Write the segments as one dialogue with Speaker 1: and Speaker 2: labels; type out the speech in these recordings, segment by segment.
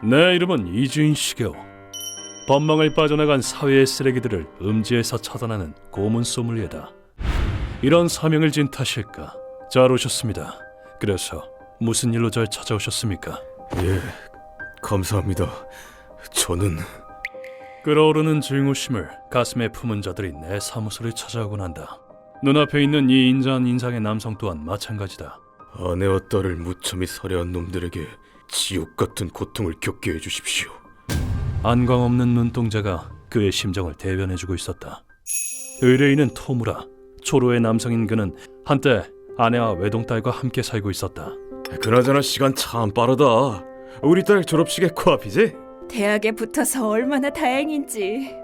Speaker 1: 내 이름은 이주인 시게오. 법망을 빠져나간 사회의 쓰레기들을 음지에서 차단하는 고문 소믈리에다. 이런 사명을 진 탓일까? 잘 오셨습니다. 그래서 무슨 일로 절 찾아오셨습니까?
Speaker 2: 예, 감사합니다. 저는
Speaker 1: 끓어오르는 증오심을 가슴에 품은 자들이 내 사무소를 찾아오곤 한다. 눈앞에 있는 이 인자한 인상의 남성 또한 마찬가지다.
Speaker 2: 아내와 딸을 무참히 살해한 놈들에게 지옥 같은 고통을 겪게 해주십시오.
Speaker 1: 안광 없는 눈동자가 그의 심정을 대변해주고 있었다. 의뢰인은 토무라. 초로의 남성인 그는 한때 아내와 외동딸과 함께 살고 있었다.
Speaker 2: 그나저나 시간 참 빠르다. 우리 딸 졸업식에 코앞이지?
Speaker 3: 대학에 붙어서 얼마나 다행인지.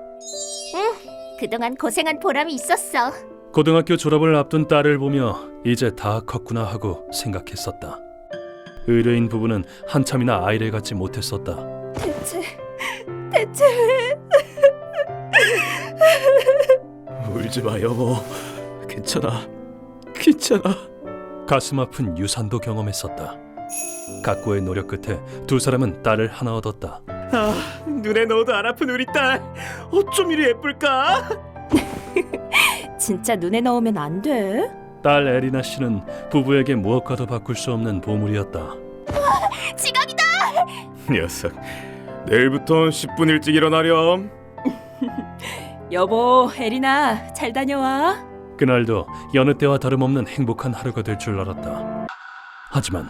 Speaker 4: 그동안 고생한 보람이 있었어.
Speaker 1: 고등학교 졸업을 앞둔 딸을 보며 이제 다 컸구나 하고 생각했었다. 의뢰인 부부는 한참이나 아이를 갖지 못했었다.
Speaker 3: 대체
Speaker 2: 울지 마 여보. 괜찮아.
Speaker 1: 가슴 아픈 유산도 경험했었다. 각고의 노력 끝에 두 사람은 딸을 하나 얻었다.
Speaker 2: 아, 눈에 넣어도 안 아픈 우리 딸. 어쩜 이리 예쁠까?
Speaker 3: 진짜 눈에 넣으면 안 돼.
Speaker 1: 딸 에리나 씨는 부부에게 무엇과도 바꿀 수 없는 보물이었다.
Speaker 4: 지각이다.
Speaker 2: 녀석, 내일부턴 10분 일찍 일어나렴.
Speaker 3: 여보, 에리나 잘 다녀와.
Speaker 1: 그날도 여느 때와 다름없는 행복한 하루가 될 줄 알았다. 하지만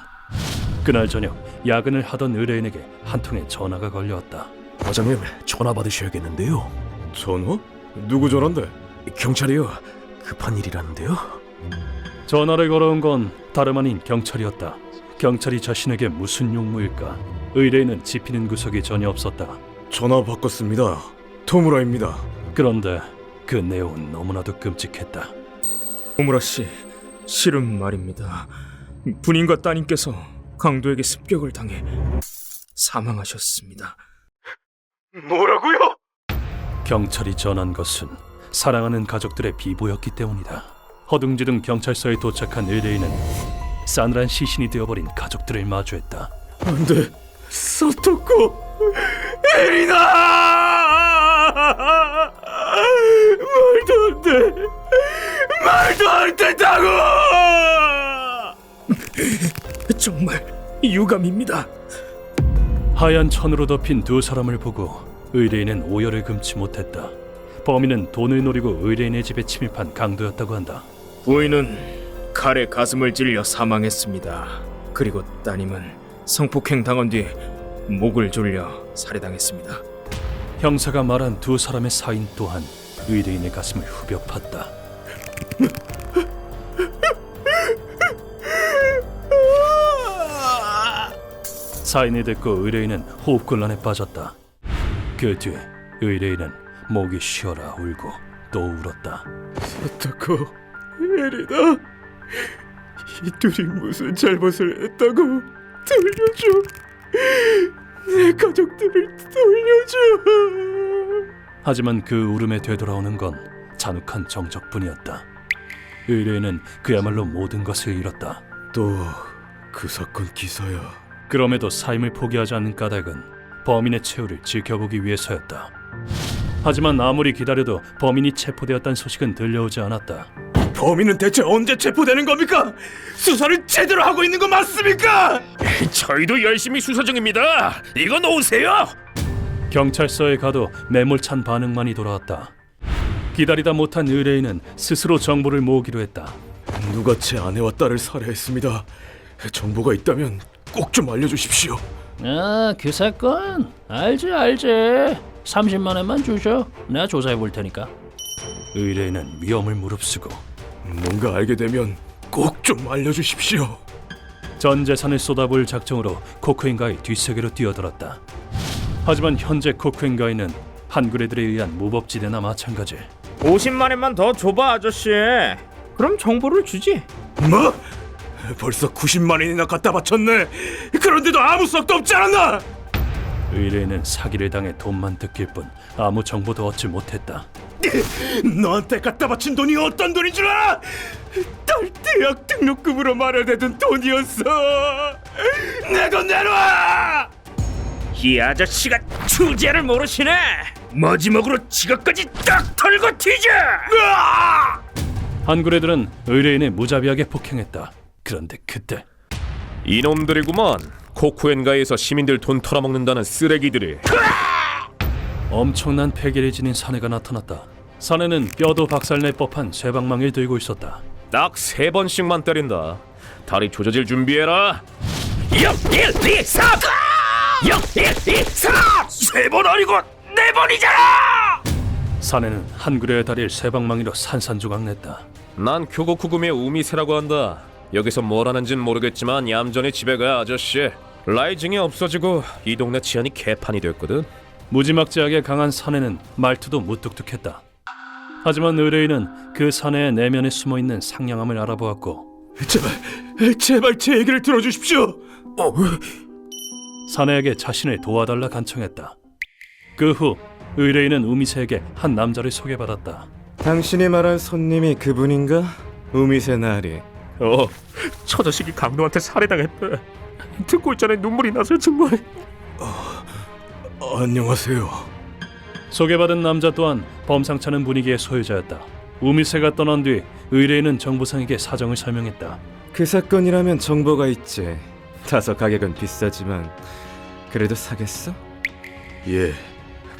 Speaker 1: 그날 저녁 야근을 하던 의뢰인에게 한 통의 전화가 걸려왔다.
Speaker 5: 과장님, 전화 받으셔야겠는데요.
Speaker 2: 전화? 누구 전화인데?
Speaker 5: 경찰이요. 급한 일이라는데요.
Speaker 1: 전화를 걸어온 건 다름 아닌 경찰이었다. 경찰이 자신에게 무슨 용무일까? 의뢰인은 짚히는 구석이 전혀 없었다.
Speaker 2: 전화 바꿨습니다. 토무라입니다.
Speaker 1: 그런데 그 내용은 너무나도 끔찍했다.
Speaker 6: 오무라 씨, 실은 말입니다. 부인과 따님께서 강도에게 습격을 당해 사망하셨습니다.
Speaker 2: 뭐라고요?
Speaker 1: 경찰이 전한 것은 사랑하는 가족들의 비보였기 때문이다. 허둥지둥 경찰서에 도착한 의뢰인은 싸늘한 시신이 되어버린 가족들을 마주했다.
Speaker 2: 안돼, 사토코, 에리나! 말도 안 된다고!
Speaker 6: 정말 유감입니다.
Speaker 1: 하얀 천으로 덮인 두 사람을 보고 의뢰인은 오열을 금치 못했다. 범인은 돈을 노리고 의뢰인의 집에 침입한 강도였다고 한다.
Speaker 6: 부인은 칼에 가슴을 찔려 사망했습니다. 그리고 따님은 성폭행 당한 뒤 목을 졸려 살해당했습니다.
Speaker 1: 형사가 말한 두 사람의 사인 또한 의뢰인의 가슴을 후벼 팠다. 사인을 듣고 의뢰인은 호흡곤란에 빠졌다. 그 뒤 의뢰인은 목이 쉬어라 울고 또 울었다.
Speaker 2: 사토코, 에리나, 이 둘이 무슨 잘못을 했다고 돌려줘. 내 가족들을 돌려줘.
Speaker 1: 하지만 그 울음에 되돌아오는 건 잔혹한 정적뿐이었다. 의뢰인은 그야말로 모든 것을 잃었다.
Speaker 2: 또 그 사건 기사야.
Speaker 1: 그럼에도 삶을 포기하지 않는 까닭은 범인의 최후를 지켜보기 위해서였다. 하지만 아무리 기다려도 범인이 체포되었다는 소식은 들려오지 않았다.
Speaker 2: 범인은 대체 언제 체포되는 겁니까? 수사를 제대로 하고 있는 거 맞습니까?
Speaker 5: 저희도 열심히 수사 중입니다. 이거 놓으세요.
Speaker 1: 경찰서에 가도 매몰찬 반응만이 돌아왔다. 기다리다 못한 의뢰인은 스스로 정보를 모으기로 했다.
Speaker 2: 누가 제 아내와 딸을 살해했습니다. 정보가 있다면 꼭 좀 알려주십시오.
Speaker 7: 아, 그 사건 알지 30만 원만 주셔. 내가 조사해 볼 테니까.
Speaker 1: 의뢰인은 위험을 무릅쓰고
Speaker 2: 뭔가 알게 되면 꼭 좀 알려주십시오.
Speaker 1: 전 재산을 쏟아부을 작정으로 코크인가의 뒷세계로 뛰어들었다. 하지만 현재 코크인가이는 한그레들에 의한 무법지대나 마찬가지.
Speaker 6: 50만 원만 더 줘봐, 아저씨. 그럼 정보를 주지.
Speaker 2: 뭐? 벌써 90만 원이나 갖다 바쳤네. 그런데도 아무 썩도 없지 않았나?
Speaker 1: 의뢰인은 사기를 당해 돈만 뜯길 뿐 아무 정보도 얻지 못했다.
Speaker 2: 너한테 갖다 바친 돈이 어떤 돈인 줄 알아? 딸 대학 등록금으로 마련해둔 돈이었어. 내 돈 내놔!
Speaker 5: 이 아저씨가 주제를 모르시네. 마지막으로 지갑까지 딱 털고 튀자.
Speaker 1: 한구레들은 의뢰인을 무자비하게 폭행했다. 그런데 그때
Speaker 5: 이놈들이구먼. 코쿠엔가에서 시민들 돈 털어먹는다는 쓰레기들이.
Speaker 1: 엄청난 패기를 지닌 사내가 나타났다. 사내는 뼈도 박살낼 법한 쇠방망이를 들고 있었다.
Speaker 5: 딱 3번씩만 때린다. 다리 조져질 준비해라. 6, 1, 2, 3! 6, 1, 2, 3! 3번 아니고 4번이잖아!
Speaker 1: 사내는 한구레의 다리를 쇠방망이로 산산조각 냈다.
Speaker 5: 난 교고쿠구미의 우미세라고 한다. 여기서 뭘 하는진 모르겠지만 얌전히 집에 가 아저씨. 라이징이 없어지고 이 동네 치안이 개판이 됐거든.
Speaker 1: 무지막지하게 강한 사내는 말투도 무뚝뚝했다. 하지만 의뢰인은 그 사내의 내면에 숨어있는 상냥함을 알아보았고
Speaker 2: 제발 제 얘기를 들어주십시오.
Speaker 1: 사내에게 자신을 도와달라 간청했다. 그 후 의뢰인은 우미세에게 한 남자를 소개받았다.
Speaker 2: 당신이 말한 손님이 그분인가? 우미세 나리.
Speaker 5: 저 자식이 강도한테 살해당했대. 듣고 있자니 눈물이 나서 정말.
Speaker 2: 안녕하세요.
Speaker 1: 소개받은 남자 또한 범상찮은 분위기의 소유자였다. 우미세가 떠난 뒤 의뢰인은 정보상에게 사정을 설명했다.
Speaker 2: 그 사건이라면 정보가 있지. 다소 가격은 비싸지만 그래도 사겠어? 예.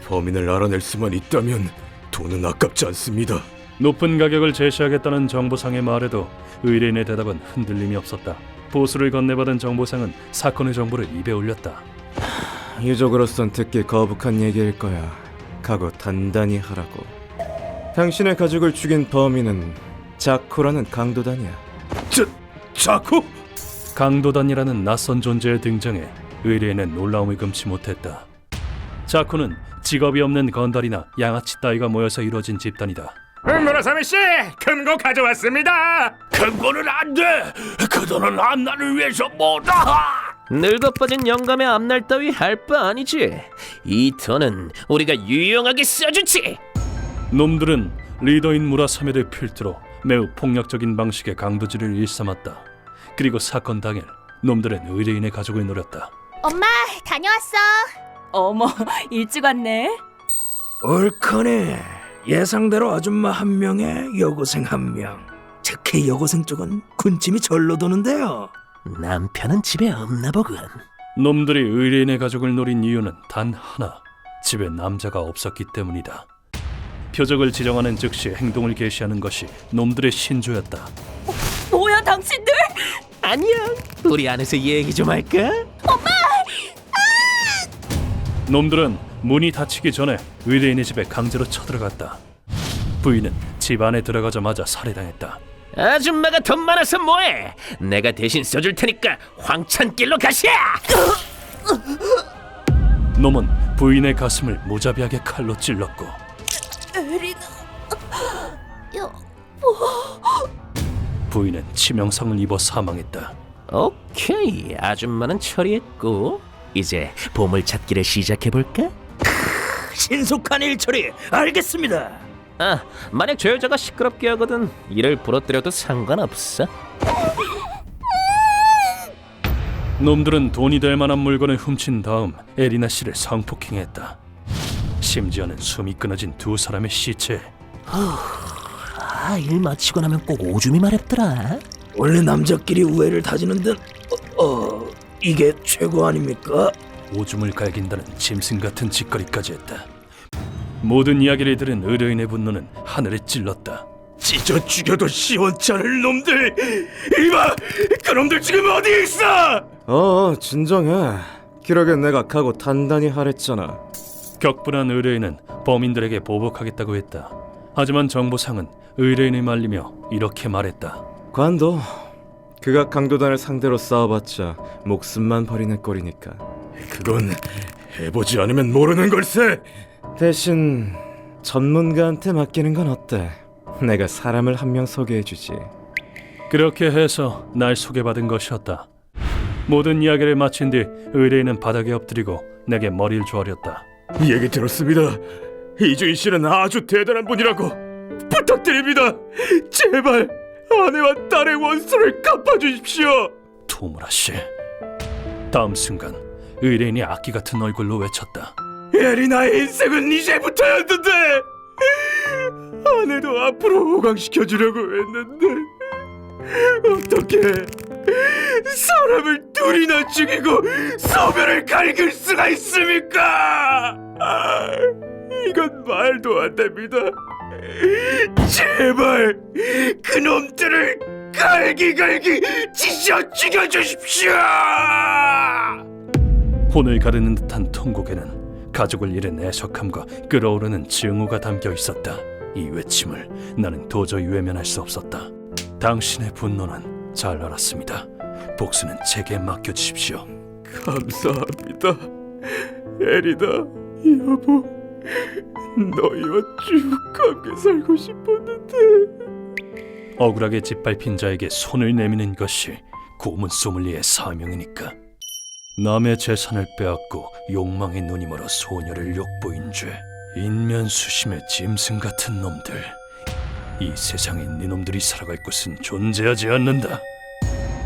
Speaker 2: 범인을 알아낼 수만 있다면 돈은 아깝지 않습니다.
Speaker 1: 높은 가격을 제시하겠다는 정보상의 말에도 의뢰인의 대답은 흔들림이 없었다. 보수를 건네받은 정보상은 사건의 정보를 입에 올렸다.
Speaker 2: 유족으로선 듣기 거북한 얘기일 거야. 각오 단단히 하라고. 당신의 가족을 죽인 범인은 자코라는 강도단이야. 자코?
Speaker 1: 강도단이라는 낯선 존재의 등장에 의뢰인은 놀라움을 금치 못했다. 자코는 직업이 없는 건달이나 양아치 따위가 모여서 이루어진 집단이다.
Speaker 5: 무라사미 씨, 금고 가져왔습니다. 금고는 안 돼. 그 돈은 앞날을 위해서 뭐다. 늙어 빠진 영감의 앞날 따위 할 바 아니지. 이 돈은 우리가 유용하게 써주지.
Speaker 1: 놈들은 리더인 무라사메를 필두로 매우 폭력적인 방식의 강도질을 일삼았다. 그리고 사건 당일 놈들은 의뢰인의 가족을 노렸다.
Speaker 4: 엄마, 다녀왔어.
Speaker 3: 어머, 일찍 왔네.
Speaker 8: 옳거네. 예상대로 아줌마 한 명에 여고생 한 명. 특히 여고생 쪽은 군침이 절로 도는데요.
Speaker 5: 남편은 집에 없나 보군.
Speaker 1: 놈들이 의뢰인의 가족을 노린 이유는 단 하나. 집에 남자가 없었기 때문이다. 표적을 지정하는 즉시 행동을 개시하는 것이 놈들의 신조였다.
Speaker 3: 뭐야, 당신들?
Speaker 5: 아니야, 우리 안에서 얘기 좀 할까?
Speaker 1: 놈들은 문이 닫히기 전에 의뢰인의 집에 강제로 쳐들어갔다. 부인은 집 안에 들어가자마자 살해당했다.
Speaker 5: 아줌마가 돈 많아서 뭐해? 내가 대신 써줄 테니까 황천길로 가시야.
Speaker 1: 놈은 부인의 가슴을 무자비하게 칼로 찔렀고 부인은 치명상을 입어 사망했다.
Speaker 5: 오케이, 아줌마는 처리했고 이제 보물 찾기를 시작해볼까?
Speaker 8: 신속한 일처리 알겠습니다.
Speaker 5: 아, 만약 저 여자가 시끄럽게 하거든 이를 부러뜨려도 상관없어.
Speaker 1: 놈들은 돈이 될 만한 물건을 훔친 다음 에리나 씨를 성폭행했다. 심지어는 숨이 끊어진 두 사람의 시체.
Speaker 5: 일 마치고 나면 꼭 오줌이 마렵더라.
Speaker 8: 원래 남자끼리 우애를 다지는 듯 이게 최고 아닙니까?
Speaker 1: 오줌을 갈긴다는 짐승 같은 짓거리까지 했다. 모든 이야기를 들은 의뢰인의 분노는 하늘에 찔렀다.
Speaker 2: 찢어 죽여도 시원치 않을 놈들! 이봐! 그놈들 지금 어디 있어! 진정해. 기록엔 내가 각오 단단히 하랬잖아.
Speaker 1: 격분한 의뢰인은 범인들에게 보복하겠다고 했다. 하지만 정보상은 의뢰인을 말리며 이렇게 말했다.
Speaker 2: 관도, 그가 강도단을 상대로 싸워봤자 목숨만 버리는 꼴이니까. 그건 해보지 않으면 모르는 걸세! 대신 전문가한테 맡기는 건 어때? 내가 사람을 한 명 소개해주지.
Speaker 1: 그렇게 해서 날 소개받은 것이었다. 모든 이야기를 마친 뒤 의뢰인은 바닥에 엎드리고 내게 머리를 조아렸다.
Speaker 2: 얘기 들었습니다. 이주인 씨는 아주 대단한 분이라고. 부탁드립니다. 제발 아내와 딸의 원수를 갚아주십시오.
Speaker 1: 토무라 씨. 다음 순간 의뢰인이 악기 같은 얼굴로 외쳤다.
Speaker 2: 에리나의 인생은 이제부터였는데 아내도 앞으로 호강시켜주려고 했는데 어떻게 사람을 둘이나 죽이고 소변을 갈길 수가 있습니까? 이건 말도 안 됩니다. 제발 그놈들을 갈기갈기 찢어 죽여주십시오.
Speaker 1: 혼을 가르는 듯한 통곡에는 가족을 잃은 애석함과 끓어오르는 증오가 담겨 있었다. 이 외침을 나는 도저히 외면할 수 없었다. 당신의 분노는 잘 알았습니다. 복수는 제게 맡겨주십시오.
Speaker 2: 감사합니다. 에리나 여보, 너희와 쭉 함께 살고 싶었는데.
Speaker 1: 억울하게 짓밟힌 자에게 손을 내미는 것이 고문 소믈리의 사명이니까. 남의 재산을 빼앗고 욕망의 눈이 멀어 소녀를 욕보인 죄, 인면수심의 짐승 같은 놈들. 이 세상에 네놈들이 살아갈 곳은 존재하지 않는다.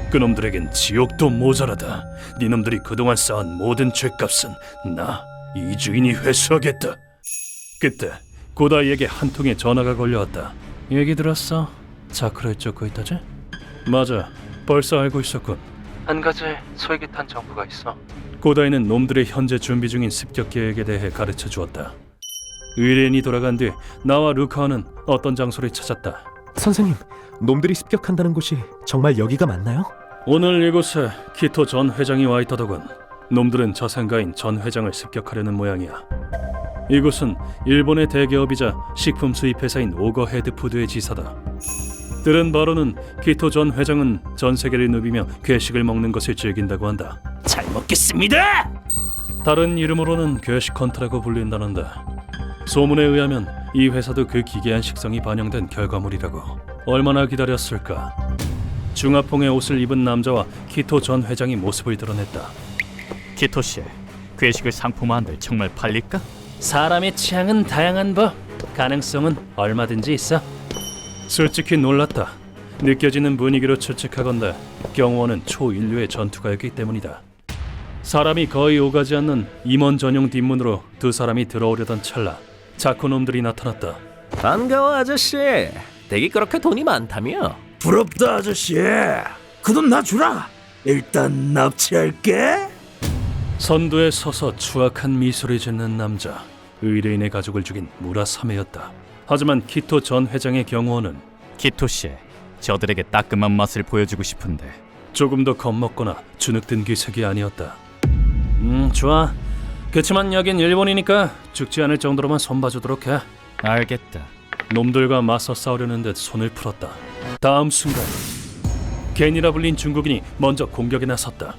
Speaker 1: 그놈들에겐 지옥도 모자라다. 네놈들이 그동안 쌓은 모든 죄값은 나 이주인이 회수하겠다. 그때 고다이에게 한 통의 전화가 걸려왔다. 얘기 들었어? 자크를 쫓고 있다지? 맞아, 벌써 알고 있었군. 한 가지 솔깃한 정보가 있어. 고다이는 놈들의 현재 준비 중인 습격 계획에 대해 가르쳐 주었다. 의뢰인이 돌아간 뒤 나와 루카와는 어떤 장소를 찾았다.
Speaker 5: 선생님, 놈들이 습격한다는 곳이 정말 여기가 맞나요?
Speaker 1: 오늘 이곳에 키토 전 회장이 와 있더더군. 놈들은 저승가인 전 회장을 습격하려는 모양이야. 이곳은 일본의 대기업이자 식품 수입 회사인 오거 헤드푸드의 지사다. 들은 바로는 키토 전 회장은 전 세계를 누비며 괴식을 먹는 것을 즐긴다고 한다.
Speaker 7: 잘 먹겠습니다.
Speaker 1: 다른 이름으로는 괴식 헌터라고 불린다는데, 소문에 의하면 이 회사도 그 기괴한 식성이 반영된 결과물이라고. 얼마나 기다렸을까. 중화풍의 옷을 입은 남자와 키토 전 회장이 모습을 드러냈다.
Speaker 9: 키토 씨, 괴식을 상품화한들 정말 팔릴까?
Speaker 7: 사람의 취향은 다양한 법. 가능성은 얼마든지 있어.
Speaker 1: 솔직히 놀랐다. 느껴지는 분위기로 추측하건대 경호원은 초인류의 전투가였기 때문이다. 사람이 거의 오가지 않는 임원 전용 뒷문으로 두 사람이 들어오려던 찰나 자쿠놈들이 나타났다.
Speaker 5: 반가워 아저씨. 댁이 그렇게 돈이 많다며?
Speaker 8: 부럽다 아저씨. 그 돈 나 주라. 일단 납치할게.
Speaker 1: 선두에 서서 추악한 미소를 짓는 남자, 의뢰인의 가족을 죽인 무라사메였다. 하지만 키토 전 회장의 경호원은
Speaker 9: 키토 씨, 저들에게 따끔한 맛을 보여주고 싶은데.
Speaker 1: 조금 더 겁먹거나 주눅든 기색이 아니었다.
Speaker 7: 좋아. 그치만 여긴 일본이니까 죽지 않을 정도로만 손봐주도록 해.
Speaker 9: 알겠다.
Speaker 1: 놈들과 맞서 싸우려는 듯 손을 풀었다. 다음 순간 겐이라 불린 중국인이 먼저 공격에 나섰다.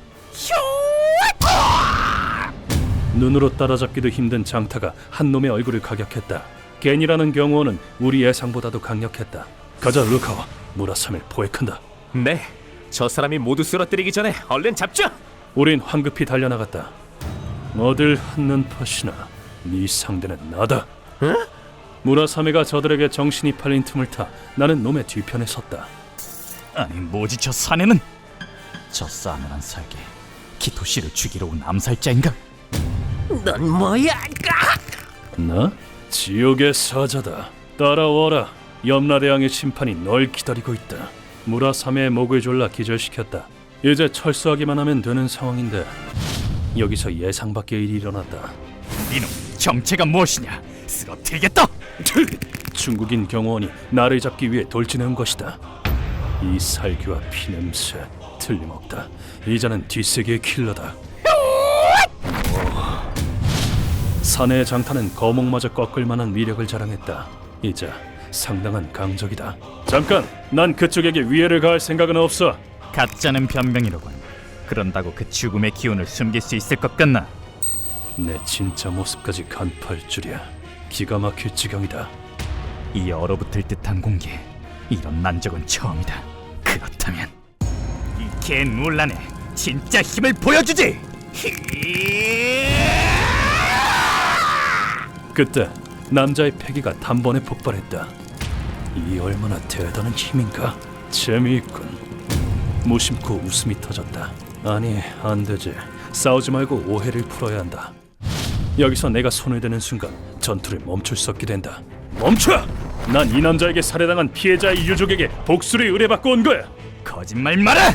Speaker 1: 눈으로 따라잡기도 힘든 장타가 한 놈의 얼굴을 가격했다. 겐이라는 경호원은 우리 예상보다도 강력했다. 가자 루카와, 무라사메를 포획한다.
Speaker 5: 네, 저 사람이 모두 쓰러뜨리기 전에 얼른 잡죠.
Speaker 1: 우린 황급히 달려나갔다. 어딜 한눈 파시나, 네 상대는 나다. 무라사메가 저들에게 정신이 팔린 틈을 타 나는 놈의 뒤편에 섰다.
Speaker 9: 아니 뭐지 저 사내는? 저 싸늘한 살기, 키토 씨를 죽이러 온 암살자인가?
Speaker 5: 넌 뭐야?
Speaker 1: 나? 지옥의 사자다. 따라와라. 염라대왕의 심판이 널 기다리고 있다. 무라사메의 목을 졸라 기절시켰다. 이제 철수하기만 하면 되는 상황인데 여기서 예상 밖의 일이 일어났다.
Speaker 9: 이놈 정체가 무엇이냐? 쓰러뜨리겠다.
Speaker 1: 중국인 경호원이 나를 잡기 위해 돌진한 것이다. 이 살기와 피냄새 틀림없다. 이자는 뒷세계의 킬러다. 사내의 장타는 거목마저 꺾을 만한 위력을 자랑했다. 이자 상당한 강적이다. 잠깐! 난 그쪽에게 위해를 가할 생각은 없어.
Speaker 9: 가짜는 변명이로군. 그런다고 그 죽음의 기운을 숨길 수 있을 것 같나?
Speaker 1: 내 진짜 모습까지 간파할 줄이야. 기가 막힐 지경이다.
Speaker 9: 이 얼어붙을 듯한 공기, 이런 난적은 처음이다. 그렇다면 이 개 논란에 진짜 힘을 보여주지!
Speaker 1: 그때 남자의 패기가 단번에 폭발했다. 이 얼마나 대단한 힘인가? 재미있군. 무심코 웃음이 터졌다. 아니, 안 되지. 싸우지 말고 오해를 풀어야 한다. 여기서 내가 손을 대는 순간 전투를 멈출 수 없게 된다. 멈춰! 난 이 남자에게 살해당한 피해자의 유족에게 복수를 의뢰받고 온 거야.
Speaker 9: 거짓말 마라!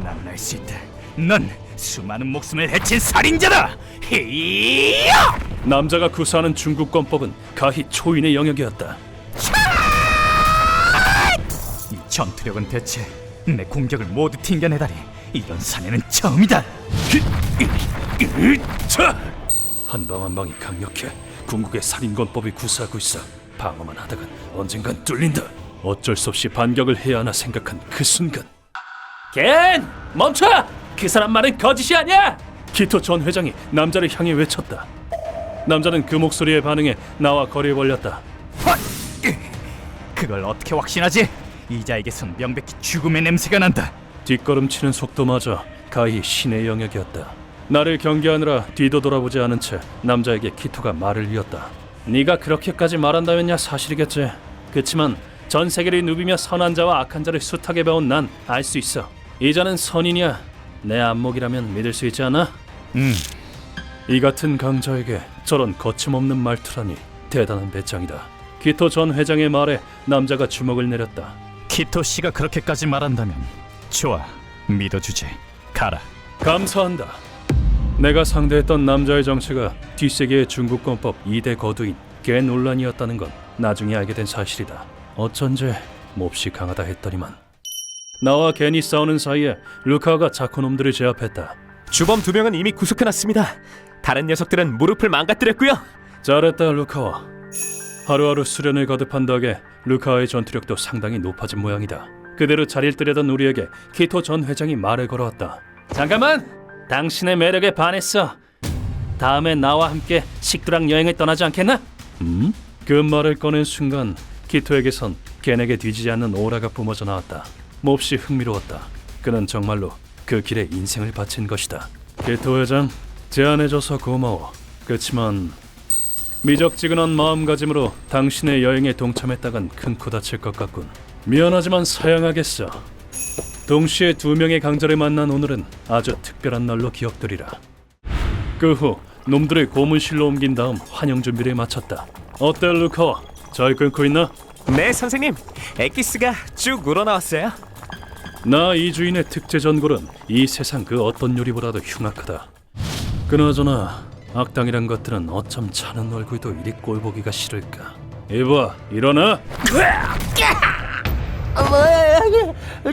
Speaker 9: 난 알 수 있다. 넌 수많은 목숨을 해친 살인자다! 히야!
Speaker 1: 남자가 구사하는 중국권법은 가히 초인의 영역이었다.
Speaker 9: 이 전투력은 대체 내 공격을 모두 튕겨내다니 이런 사내는 처음이다.
Speaker 1: 자! 한 방 한 방이 강력해. 궁극의 살인권법이 구사하고 있어. 방어만 하다간 언젠간 뚫린다. 어쩔 수 없이 반격을 해야 하나 생각한 그 순간, 겐! 멈춰! 그 사람 말은 거짓이 아니야! 키토 전 회장이 남자를 향해 외쳤다. 남자는 그 목소리에 반응해 나와 거리를 벌렸다.
Speaker 9: 그걸 어떻게 확신하지? 이자에게선 명백히 죽음의 냄새가 난다.
Speaker 1: 뒷걸음치는 속도마저 가히 신의 영역이었다. 나를 경계하느라 뒤도 돌아보지 않은 채 남자에게 키토가 말을 이었다. 네가 그렇게까지 말한다면야 사실이겠지. 그치만 전 세계를 누비며 선한 자와 악한 자를 숱하게 배운 난 알 수 있어. 이자는 선인이야. 내 안목이라면 믿을 수 있지 않아? 이 같은 강자에게 저런 거침없는 말투라니 대단한 배짱이다. 키토 전 회장의 말에 남자가 주먹을 내렸다.
Speaker 9: 키토 씨가 그렇게까지 말한다면 좋아, 믿어주지. 가라.
Speaker 1: 감사한다. 내가 상대했던 남자의 정체가 뒷세계의 중국권법 2대 거두인 겐 논란이었다는 건 나중에 알게 된 사실이다. 어쩐지 몹시 강하다 했더니만. 나와 겐이 싸우는 사이에 루카가 자코놈들을 제압했다.
Speaker 5: 주범 2명은 이미 구속해놨습니다. 다른 녀석들은 무릎을 망가뜨렸고요.
Speaker 1: 잘했다 루카와. 하루하루 수련을 거듭한 덕에 루카와의 전투력도 상당히 높아진 모양이다. 그대로 자리를 뜨려던 우리에게 키토 전 회장이 말을 걸어왔다. 잠깐만! 당신의 매력에 반했어. 다음에 나와 함께 식도락 여행을 떠나지 않겠나? 그 말을 꺼낸 순간 키토에게선 겐에게 뒤지지 않는 오라가 뿜어져 나왔다. 몹시 흥미로웠다. 그는 정말로 그 길에 인생을 바친 것이다. 키토 회장, 제안해줘서 고마워. 그치만 미적지근한 마음가짐으로 당신의 여행에 동참했다간 큰 코 다칠 것 같군. 미안하지만 사양하겠어. 동시에 2명의 강자를 만난 오늘은 아주 특별한 날로 기억되리라. 그 후 놈들을 고문실로 옮긴 다음 환영 준비를 마쳤다. 어때 루카? 잘 끊고 있나?
Speaker 5: 네, 선생님. 엑기스가 쭉 우러나왔어요.
Speaker 1: 나 이 주인의 특제 전골은 이 세상 그 어떤 요리보다도 흉악하다. 그나저나 악당이란 것들은 어쩜 차는 얼굴도 이리 꼴보기가 싫을까. 이봐, 일어나!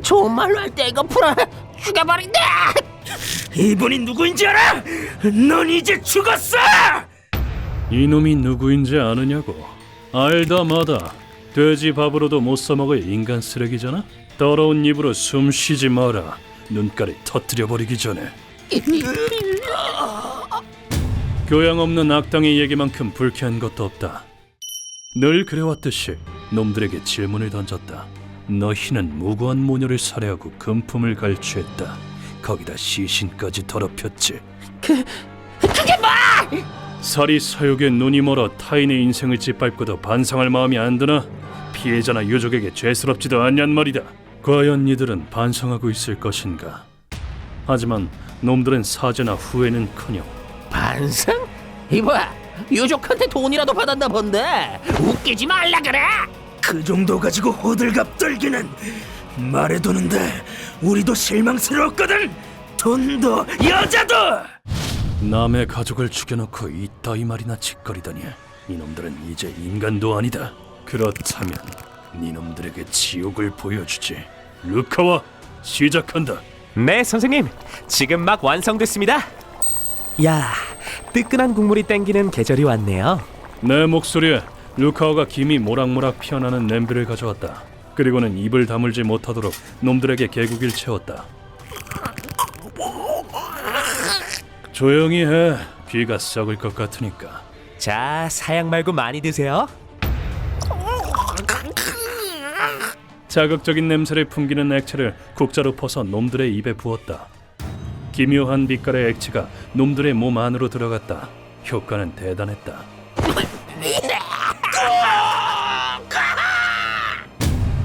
Speaker 8: 좋은 말로 할 때 이거 풀어 죽여버린다. 이분이 누구인지 알아? 넌 이제 죽었어.
Speaker 1: 이놈이 누구인지 아느냐고. 알다 마다. 돼지 밥으로도 못 써먹을 인간 쓰레기잖아. 더러운 입으로 숨 쉬지 마라. 눈가를 터뜨려버리기 전에. 교양 없는 악당의 얘기만큼 불쾌한 것도 없다. 늘 그래왔듯이 놈들에게 질문을 던졌다. 너희는 무고한 모녀를 살해하고 금품을 갈취했다. 거기다 시신까지 더럽혔지. 그게 뭐? 살이 사욕에 눈이 멀어 타인의 인생을 짓밟고도 반성할 마음이 안 드나? 피해자나 유족에게 죄스럽지도 않냔 말이다. 과연 이들은 반성하고 있을 것인가? 하지만 놈들은 사죄나 후회는커녕.
Speaker 8: 반성? 이봐, 유족한테 돈이라도 받았나 본데 웃기지 말라 그래. 그 정도 가지고 호들갑 떨기는 말해두는데 우리도 실망스러웠거든. 돈도 여자도.
Speaker 1: 남의 가족을 죽여놓고 이따위 말이나 짓거리다니. 이놈들은 이제 인간도 아니다. 그렇다면 니놈들에게 지옥을 보여주지. 루카와 시작한다.
Speaker 5: 네, 선생님. 지금 막 완성됐습니다. 야, 뜨끈한 국물이 땡기는 계절이 왔네요.
Speaker 1: 내 목소리에 루카와가 김이 모락모락 피어나는 냄비를 가져왔다. 그리고는 입을 다물지 못하도록 놈들에게 개구기를 채웠다. 조용히 해. 귀가 썩을 것 같으니까.
Speaker 5: 자, 사양 말고 많이 드세요.
Speaker 1: 자극적인 냄새를 풍기는 액체를 국자로 퍼서 놈들의 입에 부었다. 기묘한 빛깔의 액체가 놈들의 몸 안으로 들어갔다. 효과는 대단했다.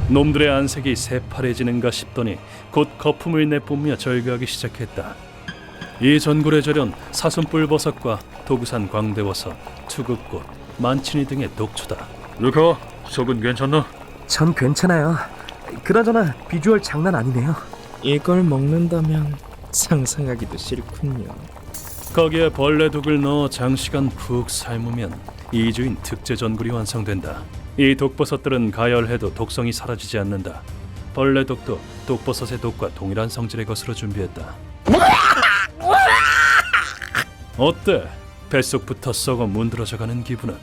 Speaker 1: 놈들의 안색이 새파래지는가 싶더니 곧 거품을 내뿜며 절규하기 시작했다. 이 전굴에 절연 사슴뿔버섯과 도구산 광대버섯, 투극꽃, 만치니 등의 독초다.
Speaker 10: 루카, 속은 괜찮나?
Speaker 5: 전 괜찮아요. 그나저나 비주얼 장난 아니네요.
Speaker 2: 이걸 먹는다면 상상하기도 싫군요.
Speaker 1: 거기에 벌레독을 넣어 장시간 푹 삶으면 2주인 특제 전굴이 완성된다. 이 독버섯들은 가열해도 독성이 사라지지 않는다. 벌레독도 독버섯의 독과 동일한 성질의 것으로 준비했다. 어때? 뱃속부터 썩어 문드러져가는 기분은?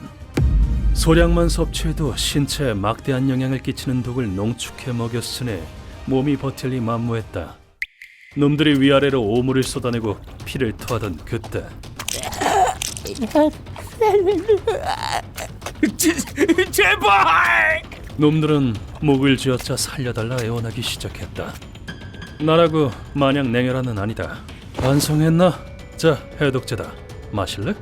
Speaker 1: 소량만 섭취해도 신체에 막대한 영향을 끼치는 독을 농축해 먹였으니 몸이 버틸 리 만무했다. 놈들이 위아래로 오물을 쏟아내고 피를 토하던 그때
Speaker 6: 제발!
Speaker 1: 놈들은 목을 쥐어짜 살려달라 애원하기 시작했다. 나라고 마냥 냉혈한은 아니다. 완성했나? 자, 해독제다. 마실래?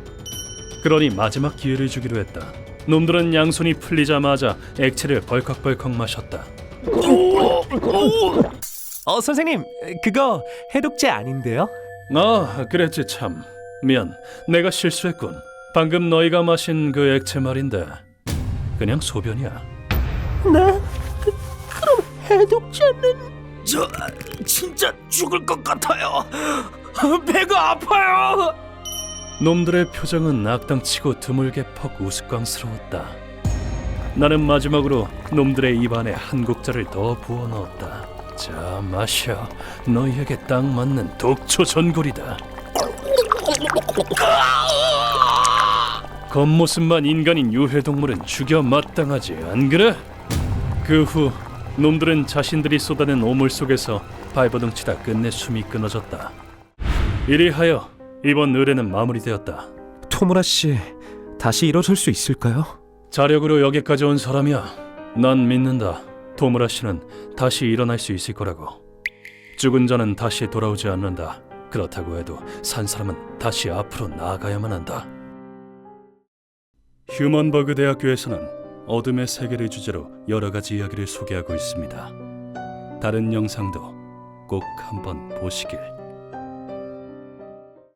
Speaker 1: 그러니 마지막 기회를 주기로 했다. 놈들은 양손이 풀리자마자 액체를 벌컥벌컥 마셨다.
Speaker 5: 선생님, 그거 해독제 아닌데요?
Speaker 1: 아, 그랬지 참. 미안, 내가 실수했군. 방금 너희가 마신 그 액체 말인데 그냥 소변이야.
Speaker 8: 저 진짜 죽을 것 같아요. 배가 아파요.
Speaker 1: 놈들의 표정은 악당치고 드물게 퍽 우스꽝스러웠다. 나는 마지막으로 놈들의 입안에 한 국자를 더 부어 넣었다. 자, 마셔. 너희에게 딱 맞는 독초 전골이다. 겉모습만 인간인 유해동물은 죽여 마땅하지, 안 그래? 그 후 놈들은 자신들이 쏟아낸 오물 속에서 발버둥 치다 끝내 숨이 끊어졌다. 이리하여 이번 의뢰는 마무리되었다.
Speaker 5: 토무라 씨, 다시 일어설 수 있을까요?
Speaker 1: 자력으로 여기까지 온 사람이야. 난 믿는다. 토무라 씨는 다시 일어날 수 있을 거라고. 죽은 자는 다시 돌아오지 않는다. 그렇다고 해도 산 사람은 다시 앞으로 나아가야만 한다. 휴먼버그 대학교에서는 어둠의 세계를 주제로 여러 가지 이야기를 소개하고 있습니다. 다른 영상도 꼭 한번 보시길.